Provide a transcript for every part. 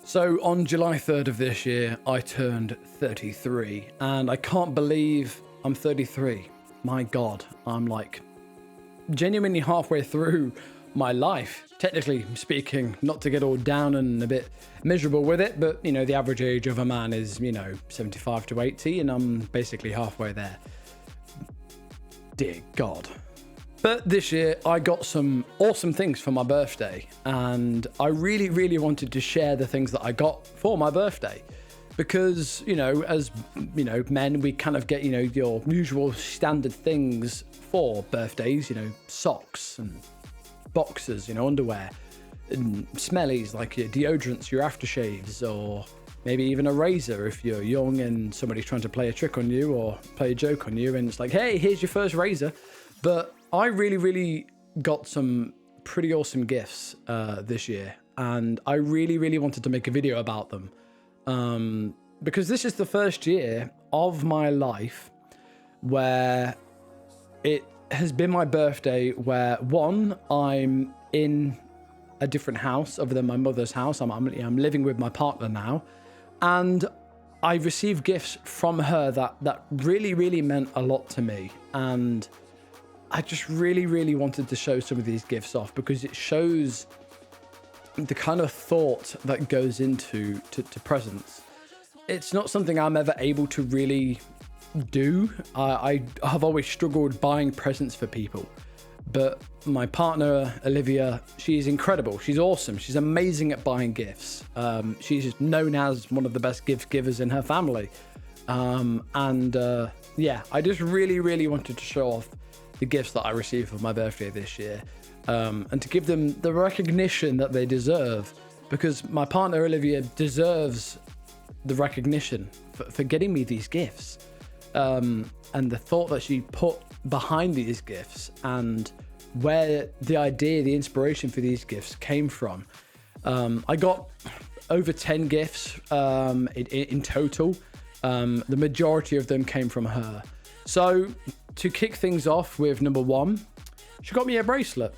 So on July 3rd of this year, I turned 33, and I can't believe I'm 33. My God, I'm like genuinely halfway through my life, technically speaking, not to get all down and a bit miserable with it, but you know, the average age of a man is, 75 to 80, and I'm basically halfway there. Dear God. But this year, I got some awesome things for my birthday, and I really, really wanted to share the things that I got for my birthday. Because, as, men, we kind of get, your usual standard things for birthdays, socks and boxers, underwear, and smellies like your deodorants, your aftershaves, or maybe even a razor if you're young and somebody's trying to play a trick on you or play a joke on you, and it's like, hey, here's your first razor. But I really, really got some pretty awesome gifts this year, and I really, really wanted to make a video about them because this is the first year of my life where it has been my birthday where, one, I'm in a different house other than my mother's house. I'm living with my partner now, and I received gifts from her that really, really meant a lot to me. And I just really, really wanted to show some of these gifts off because it shows the kind of thought that goes into to presents. It's not something I'm ever able to really do. I have always struggled buying presents for people. But my partner, Olivia, she's incredible. She's awesome. She's amazing at buying gifts. She's known as one of the best gift givers in her family. I just really, really wanted to show off the gifts that I received for my birthday this year, and to give them the recognition that they deserve, because my partner Olivia deserves the recognition for getting me these gifts, and the thought that she put behind these gifts and where the idea, the inspiration for these gifts came from. I got over 10 gifts in total. The majority of them came from her. So to kick things off with number one, she got me a bracelet,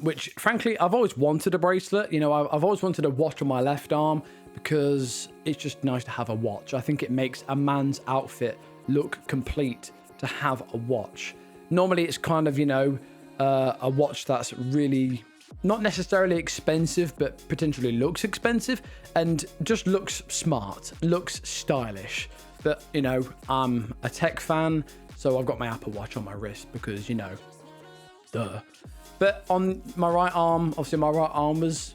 which frankly, I've always wanted a bracelet. I've always wanted a watch on my left arm because it's just nice to have a watch. I think it makes a man's outfit look complete to have a watch. Normally it's kind of, a watch that's really not necessarily expensive, but potentially looks expensive and just looks smart, looks stylish. But, I'm a tech fan, so I've got my Apple Watch on my wrist because, duh. But on my right arm, obviously my right arm was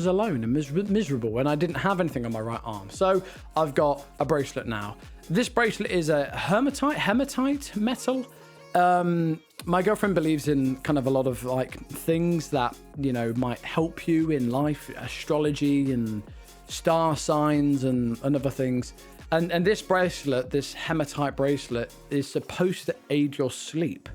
alone and miserable, and I didn't have anything on my right arm. So I've got a bracelet now. This bracelet is a hematite metal. My girlfriend believes in kind of a lot of like things that, might help you in life, astrology and star signs and other things. And this bracelet, this hematite bracelet, is supposed to aid your sleep.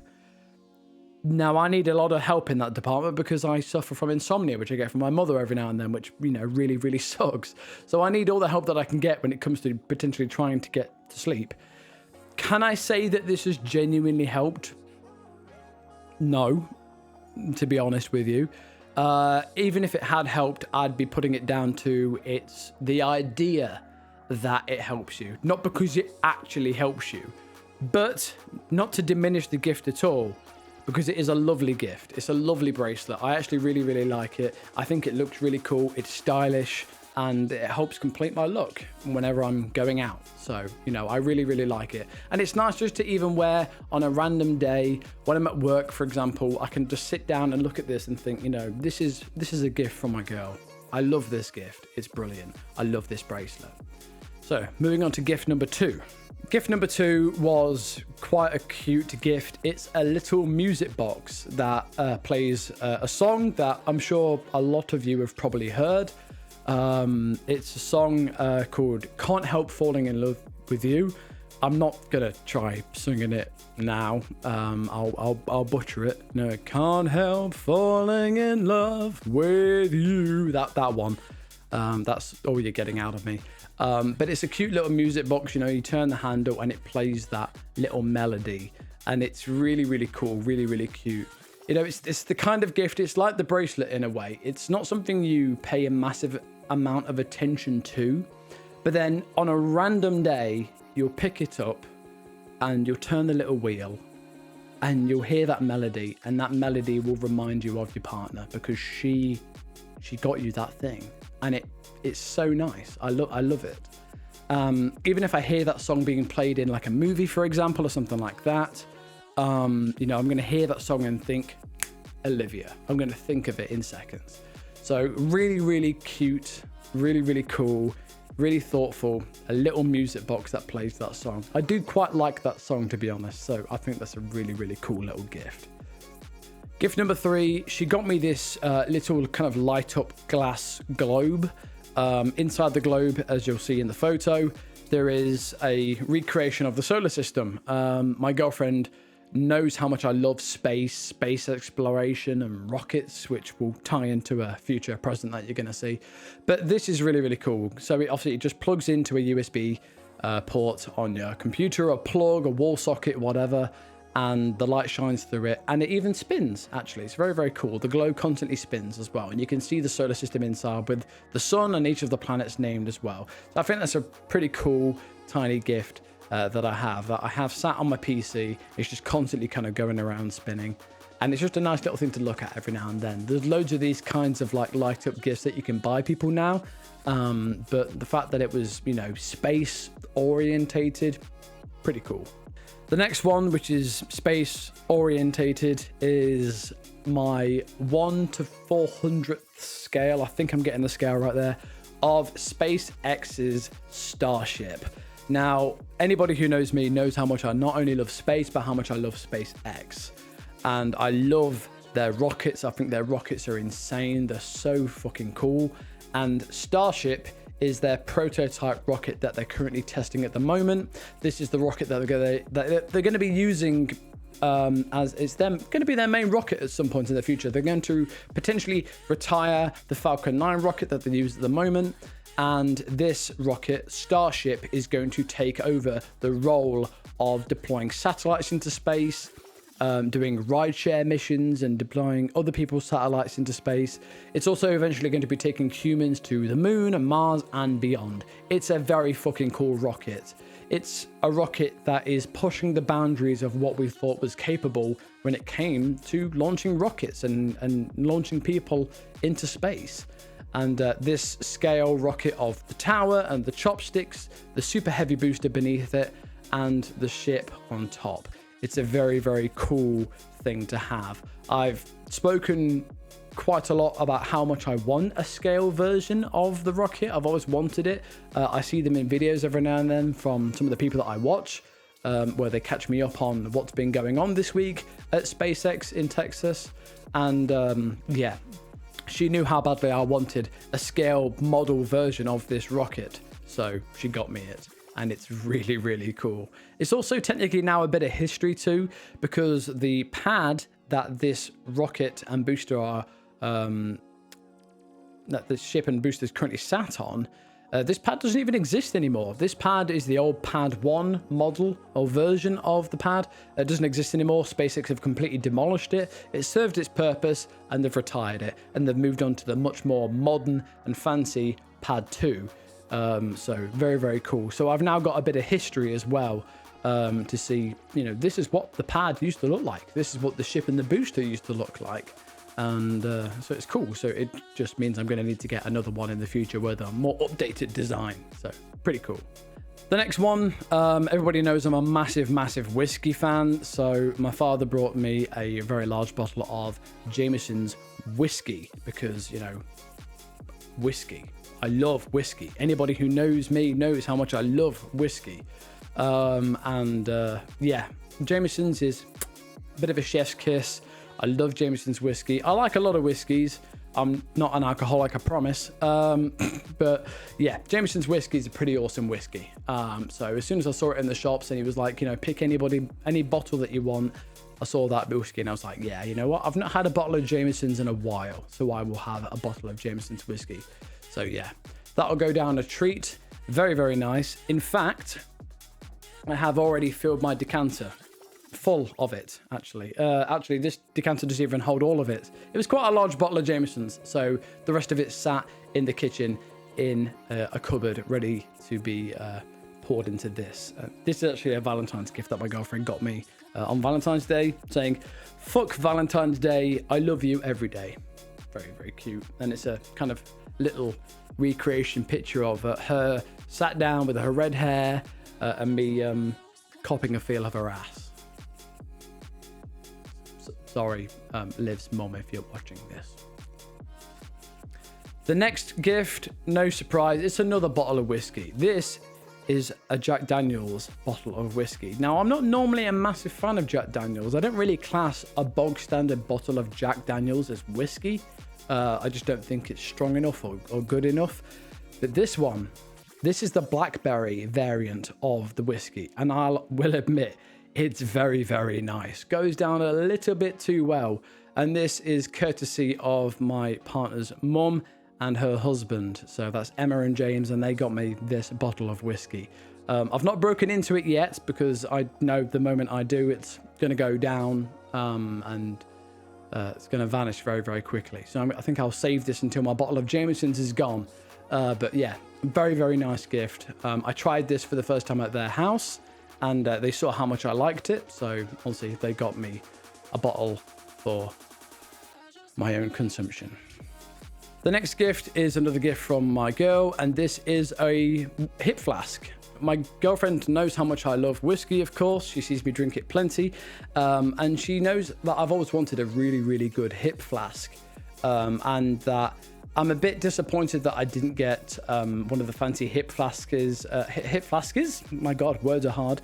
Now, I need a lot of help in that department because I suffer from insomnia, which I get from my mother every now and then, which, really, really sucks. So I need all the help that I can get when it comes to potentially trying to get to sleep. Can I say that this has genuinely helped? No, to be honest with you. Even if it had helped, I'd be putting it down to it's the idea that it helps you, not because it actually helps you, but not to diminish the gift at all, because it is a lovely gift. It's a lovely bracelet. I actually really, really like it. I think it looks really cool. It's stylish and it helps complete my look whenever I'm going out. So, I really, really like it. And it's nice just to even wear on a random day when I'm at work, for example. I can just sit down and look at this and think, this is a gift from my girl. I love this gift. It's brilliant. I love this bracelet. So, moving on to gift number two. Gift number two was quite a cute gift. It's a little music box that plays a song that I'm sure a lot of you have probably heard. It's a song called Can't Help Falling in Love with You. I'm not gonna try singing it now. I'll butcher it. No, can't help falling in love with you. That one. That's all you're getting out of me. But it's a cute little music box. You turn the handle and it plays that little melody, and it's really, really cool, really, really cute. It's the kind of gift, it's like the bracelet in a way. It's not something you pay a massive amount of attention to. But then on a random day, you'll pick it up and you'll turn the little wheel and you'll hear that melody, and that melody will remind you of your partner because she got you that thing, and it's so nice. I love it. Even if I hear that song being played in like a movie, for example, or something like that, you know, I'm going to hear that song and think Olivia. I'm going to think of it in seconds. So really, really cute, really, really cool, really thoughtful, a little music box that plays that song. I do quite like that song, to be honest. So I think that's a really, really cool little gift. Gift number 3, she got me this little kind of light up glass globe. Inside the globe, as you'll see in the photo, there is a recreation of the solar system. My girlfriend knows how much I love space exploration and rockets, which will tie into a future present that you're going to see. But this is really, really cool. So it just plugs into a USB port on your computer, a plug, a wall socket, whatever, and the light shines through it, and it even spins. Actually, it's very, very cool. The globe constantly spins as well, and you can see the solar system inside with the sun and each of the planets named as well. So I think that's a pretty cool tiny gift that I have sat on my PC. It's just constantly kind of going around spinning, and it's just a nice little thing to look at every now and then. There's loads of these kinds of like light up gifts that you can buy people now, but the fact that it was, you know, space orientated, pretty cool. The next one, which is space orientated, is my 1 to 400th scale, I think I'm getting the scale right there, of SpaceX's Starship. Now, anybody who knows me knows how much I not only love space, but how much I love SpaceX. And I love their rockets. I think their rockets are insane. They're so fucking cool. And Starship is their prototype rocket that they're currently testing at the moment. This is the rocket that they're going to be using as it's going to be their main rocket at some point in the future. They're going to potentially retire the Falcon 9 rocket that they use at the moment, and this rocket, Starship, is going to take over the role of deploying satellites into space, doing rideshare missions and deploying other people's satellites into space. It's also eventually going to be taking humans to the moon and Mars and beyond. It's a very fucking cool rocket. It's a rocket that is pushing the boundaries of what we thought was capable when it came to launching rockets and launching people into space. And this scale rocket of the tower and the chopsticks, the super heavy booster beneath it, and the ship on top. It's a very, very cool thing to have. I've spoken quite a lot about how much I want a scale version of the rocket. I've always wanted it. I see them in videos every now and then from some of the people that I watch, where they catch me up on what's been going on this week at SpaceX in Texas. And yeah, she knew how badly I wanted a scale model version of this rocket. So she got me it. And it's really, really cool. It's also technically now a bit of history too, because the pad that this rocket and booster are, that the ship and booster is currently sat on, this pad doesn't even exist anymore. This pad is the old Pad 1 model or version of the pad. It doesn't exist anymore. SpaceX have completely demolished it. It served its purpose and they've retired it. And they've moved on to the much more modern and fancy Pad 2. So very, very cool. So I've now got a bit of history as well, to see, you know, this is what the pad used to look like. This is what the ship and the booster used to look like. And so it's cool. So it just means I'm going to need to get another one in the future with a more updated design. So pretty cool. The next one, everybody knows I'm a massive, massive whiskey fan. So my father brought me a very large bottle of Jameson's whiskey because, you know, whiskey. I love whiskey. Anybody who knows me knows how much I love whiskey. Yeah, Jameson's is a bit of a chef's kiss. I love Jameson's whiskey. I like a lot of whiskeys. I'm not an alcoholic, I promise. But yeah, Jameson's whiskey is a pretty awesome whiskey. So as soon as I saw it in the shops and he was like, you know, pick any bottle that you want, I saw that whiskey and I was like, yeah, you know what? I've not had a bottle of Jameson's in a while, so I will have a bottle of Jameson's whiskey. So yeah, that'll go down a treat. Very, very nice. In fact, I have already filled my decanter full of it, actually. Actually, this decanter doesn't even hold all of it. It was quite a large bottle of Jameson's, so the rest of it sat in the kitchen in a cupboard ready to be poured into this. This is actually a Valentine's gift that my girlfriend got me on Valentine's Day, saying, "Fuck Valentine's Day, I love you every day." Very, very cute. And it's a kind of little recreation picture of her sat down with her red hair and me copping a feel of her ass. Sorry, Liv's mom, if you're watching this. The next gift, no surprise, it's another bottle of whiskey. This is a Jack Daniel's bottle of whiskey. Now, I'm not normally a massive fan of Jack Daniel's. I don't really class a bog standard bottle of Jack Daniel's as whiskey. I just don't think it's strong enough or good enough. But this one, this is the blackberry variant of the whiskey. And I will admit, it's very, very nice. Goes down a little bit too well. And this is courtesy of my partner's mum and her husband. So that's Emma and James, and they got me this bottle of whiskey. I've not broken into it yet because I know the moment I do, it's going to go down and it's going to vanish very, very quickly. So I think I'll save this until my bottle of Jameson's is gone. But yeah, very, very nice gift. I tried this for the first time at their house, and they saw how much I liked it. So obviously they got me a bottle for my own consumption. The next gift is another gift from my girl, and this is a hip flask. My girlfriend knows how much I love whiskey, of course. She sees me drink it plenty. And she knows that I've always wanted a really, really good hip flask. And that I'm a bit disappointed that I didn't get one of the fancy hip flaskers. My God, words are hard.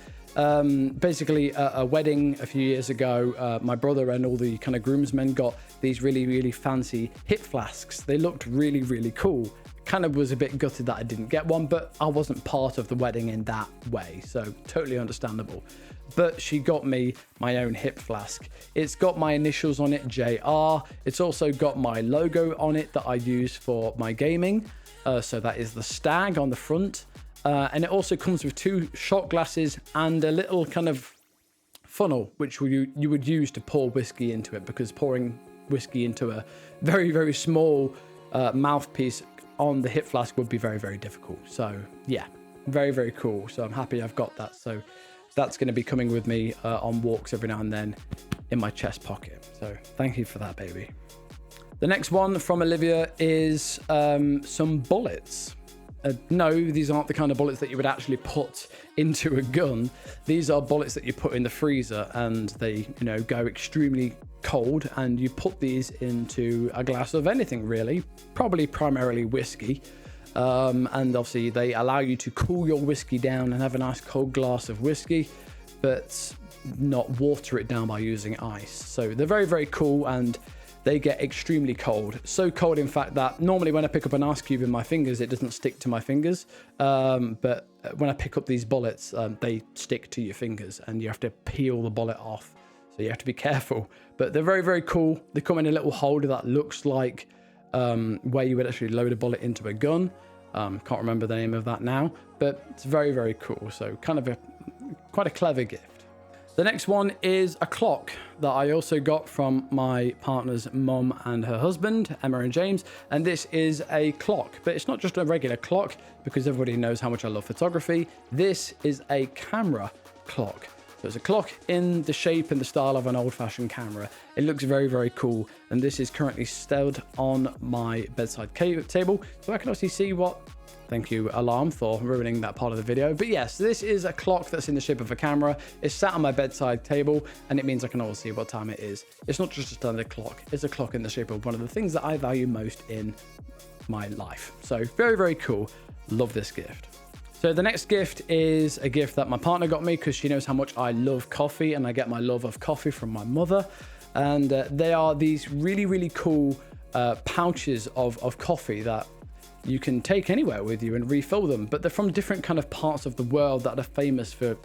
Basically a wedding a few years ago, my brother and all the kind of groomsmen got these really, really fancy hip flasks. They looked really, really cool. Kind of was a bit gutted that I didn't get one, but I wasn't part of the wedding in that way, so totally understandable. But she got me my own hip flask. It's got my initials on it, JR. It's also got my logo on it that I use for my gaming. So that is the stag on the front. And it also comes with 2 shot glasses and a little kind of funnel, which you would use to pour whiskey into it, because pouring whiskey into a very, very small mouthpiece on the hip flask would be very, very difficult. So yeah, very, very cool. So I'm happy I've got that. So that's going to be coming with me on walks every now and then in my chest pocket. So thank you for that, baby. The next one from Olivia is some bullets. No, these aren't the kind of bullets that you would actually put into a gun. These are bullets that you put in the freezer, and they, go extremely cold, and you put these into a glass of anything really, probably primarily whiskey. And obviously they allow you to cool your whiskey down and have a nice cold glass of whiskey, but not water it down by using ice. So they're very, very cool, and they get extremely cold. So cold, in fact, that normally when I pick up an ice cube in my fingers, it doesn't stick to my fingers. But when I pick up these bullets, they stick to your fingers, and you have to peel the bullet off. So you have to be careful. But they're very, very cool. They come in a little holder that looks like where you would actually load a bullet into a gun. Can't remember the name of that now, but it's very, very cool. So kind of quite a clever gift. The next one is a clock that I also got from my partner's mum and her husband, Emma and James. And this is a clock, but it's not just a regular clock, because everybody knows how much I love photography. This is a camera clock. So it's a clock in the shape and the style of an old-fashioned camera. It looks very, very cool. And this is currently stored on my bedside table, so I can obviously see what... Thank you, alarm, for ruining that part of the video. But yes, this is a clock that's in the shape of a camera. It's sat on my bedside table, and it means I can always see what time it is. It's not just a standard clock. It's a clock in the shape of one of the things that I value most in my life. So very, very cool. Love this gift. So the next gift is a gift that my partner got me because she knows how much I love coffee, and I get my love of coffee from my mother. And they are these really, really cool pouches of coffee that you can take anywhere with you and refill them, but they're from different kind of parts of the world that are famous for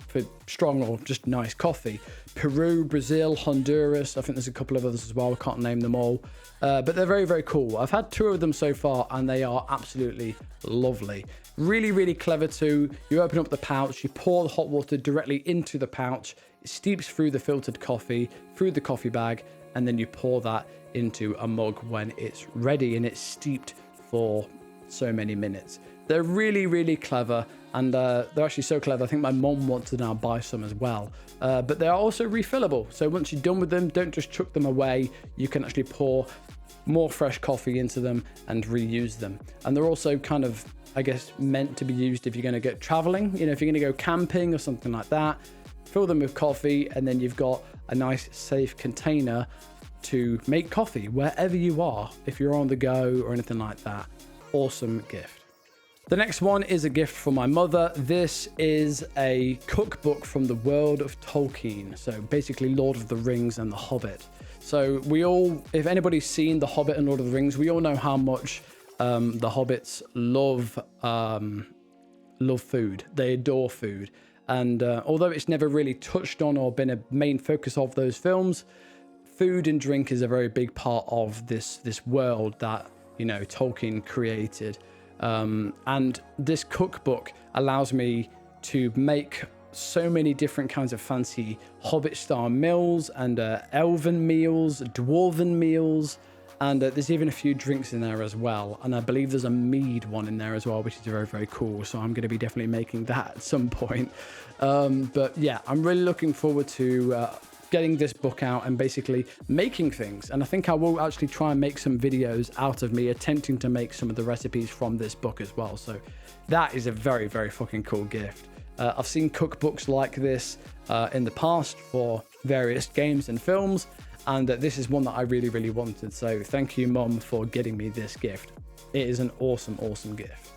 strong or just nice coffee. Peru, Brazil, Honduras, I think there's a couple of others as well, I can't name them all, but they're very, very cool. I've had 2 of them so far, and they are absolutely lovely. Really, really clever too. You open up the pouch, you pour the hot water directly into the pouch, it steeps through the filtered coffee, through the coffee bag, and then you pour that into a mug when it's ready and it's steeped for so many minutes. They're really, really clever, and they're actually so clever. I think my mom wants to now buy some as well. But they are also refillable. So once you're done with them, don't just chuck them away. You can actually pour more fresh coffee into them and reuse them. And they're also kind of, I guess, meant to be used if you're going to go traveling. You know, if you're going to go camping or something like that, fill them with coffee, and then you've got a nice safe container to make coffee wherever you are, if you're on the go or anything like that. Awesome gift. The next one is a gift for my mother. This is a cookbook from the world of Tolkien. So basically Lord of the Rings and The Hobbit. So we all, if anybody's seen The Hobbit and Lord of the Rings, we all know how much the hobbits love food. They adore food. And although it's never really touched on or been a main focus of those films, food and drink is a very big part of this world that, you know, Tolkien created. And this cookbook allows me to make so many different kinds of fancy Hobbit style meals and elven meals, dwarven meals, and there's even a few drinks in there as well. And I believe there's a mead one in there as well, which is very, very cool. So I'm going to be definitely making that at some point. But yeah, I'm really looking forward to getting this book out and basically making things. And I think I will actually try and make some videos out of me attempting to make some of the recipes from this book as well. So that is a very, very fucking cool gift. I've seen cookbooks like this in the past for various games and films, and this is one that I really, really wanted. So thank you, Mum, for getting me this gift. It is an awesome, awesome gift.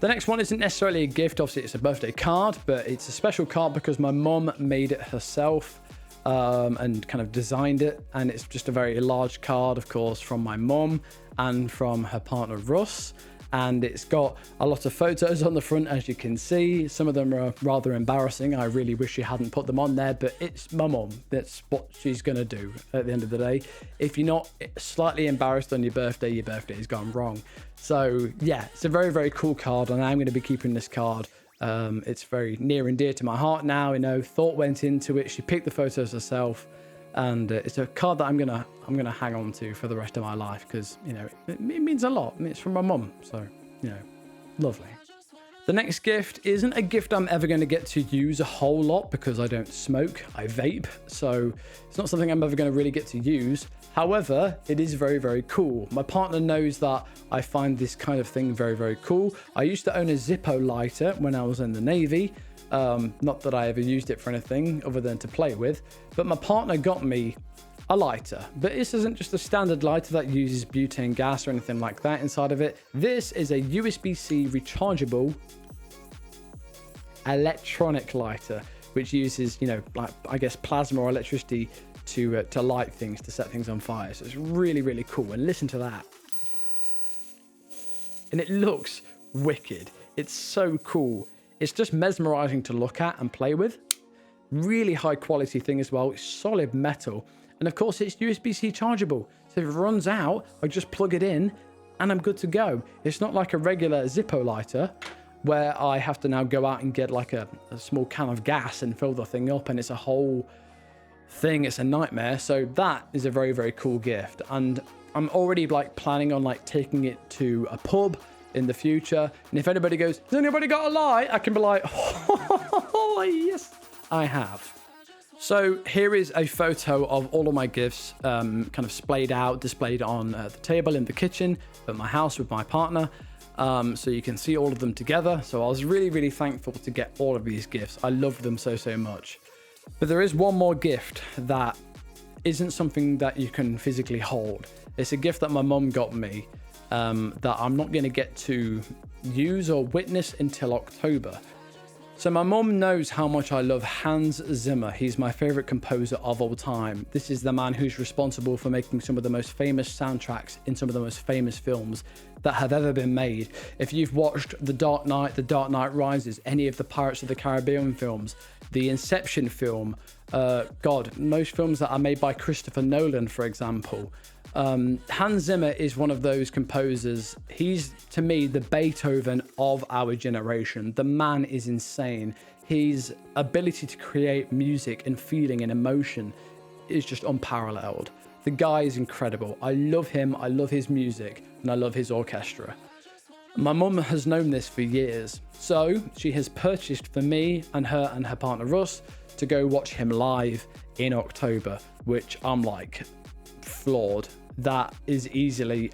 The next one isn't necessarily a gift. Obviously, it's a birthday card, but it's a special card because my mum made it herself and kind of designed it. And it's just a very large card, of course, from my mum and from her partner, Russ. And it's got a lot of photos on the front, as you can see. Some of them are rather embarrassing. I really wish she hadn't put them on there, but it's my mum. That's what she's going to do at the end of the day. If you're not slightly embarrassed on your birthday has gone wrong. So yeah, it's a very, very cool card, and I'm going to be keeping this card. It's very near and dear to my heart now. You know, thought went into it. She picked the photos herself. And it's a card that I'm gonna hang on to for the rest of my life because, you know, it means a lot. And it's from my mum, so, you know, lovely. The next gift isn't a gift I'm ever going to get to use a whole lot because I don't smoke, I vape, so it's not something I'm ever going to really get to use. However, it is very, very cool. My partner knows that I find this kind of thing very, very cool. I used to own a Zippo lighter when I was in the Navy. Not that I ever used it for anything other than to play with, but my partner got me a lighter. But this isn't just a standard lighter that uses butane gas or anything like that inside of it. This is a USB-C rechargeable electronic lighter, which uses, you know, like, I guess, plasma or electricity to light things, to set things on fire. So it's really, really cool. And listen to that. And it looks wicked. It's so cool. It's just mesmerizing to look at and play with. Really high quality thing as well. It's solid metal. And of course, it's USB-C chargeable. So if it runs out, I just plug it in and I'm good to go. It's not like a regular Zippo lighter where I have to now go out and get like a small can of gas and fill the thing up. And it's a whole thing. It's a nightmare. So that is a very, very cool gift. And I'm already like planning on like taking it to a pub in the future. And if anybody goes, has anybody got a light? I can be like, oh, yes, I have. So here is a photo of all of my gifts kind of splayed out, displayed on the table in the kitchen at my house with my partner. So you can see all of them together. So I was really, really thankful to get all of these gifts. I love them so, so much. But there is one more gift that isn't something that you can physically hold. It's a gift that my mum got me. That I'm not going to get to use or witness until October. So my mum knows how much I love Hans Zimmer. He's my favorite composer of all time. This is the man who's responsible for making some of the most famous soundtracks in some of the most famous films that have ever been made. If you've watched The Dark Knight, The Dark Knight Rises, any of the Pirates of the Caribbean films, the Inception film, most films that are made by Christopher Nolan, for example. Hans Zimmer is one of those composers. He's, to me, the Beethoven of our generation. The man is insane. His ability to create music and feeling and emotion is just unparalleled. The guy is incredible. I love him. I love his music, and I love his orchestra. My mum has known this for years, so she has purchased for me and her partner Russ to go watch him live in October, which I'm like floored. That is easily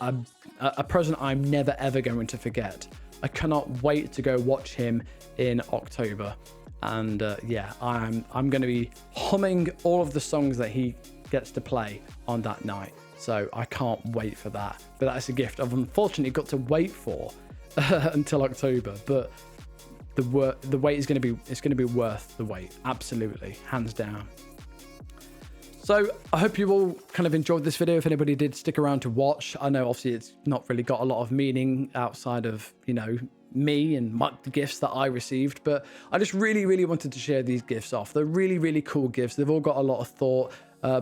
a present I'm never ever going to forget. I cannot wait to go watch him in October, and yeah, I'm going to be humming all of the songs that he gets to play on that night. So I can't wait for that. But that's a gift I've unfortunately got to wait for until October. But the wait is going to be worth the wait, absolutely, hands down. So I hope you all kind of enjoyed this video. If anybody did stick around to watch, I know obviously it's not really got a lot of meaning outside of, you know, me and the gifts that I received, but I just really, really wanted to share these gifts off. They're really, really cool gifts. They've all got a lot of thought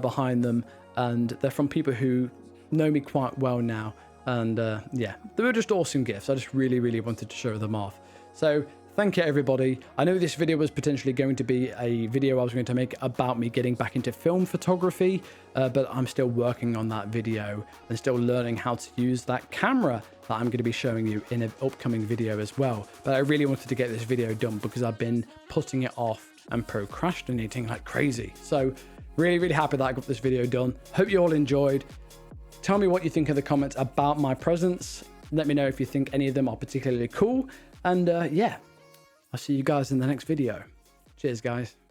behind them, and they're from people who know me quite well now. And yeah, they were just awesome gifts. I just really, really wanted to show them off. So thank you, everybody. I know this video was potentially going to be a video I was going to make about me getting back into film photography, but I'm still working on that video and still learning how to use that camera that I'm going to be showing you in an upcoming video as well. But I really wanted to get this video done because I've been putting it off and procrastinating like crazy. So really, really happy that I got this video done. Hope you all enjoyed. Tell me what you think in the comments about my presents. Let me know if you think any of them are particularly cool. And yeah, I'll see you guys in the next video. Cheers, guys.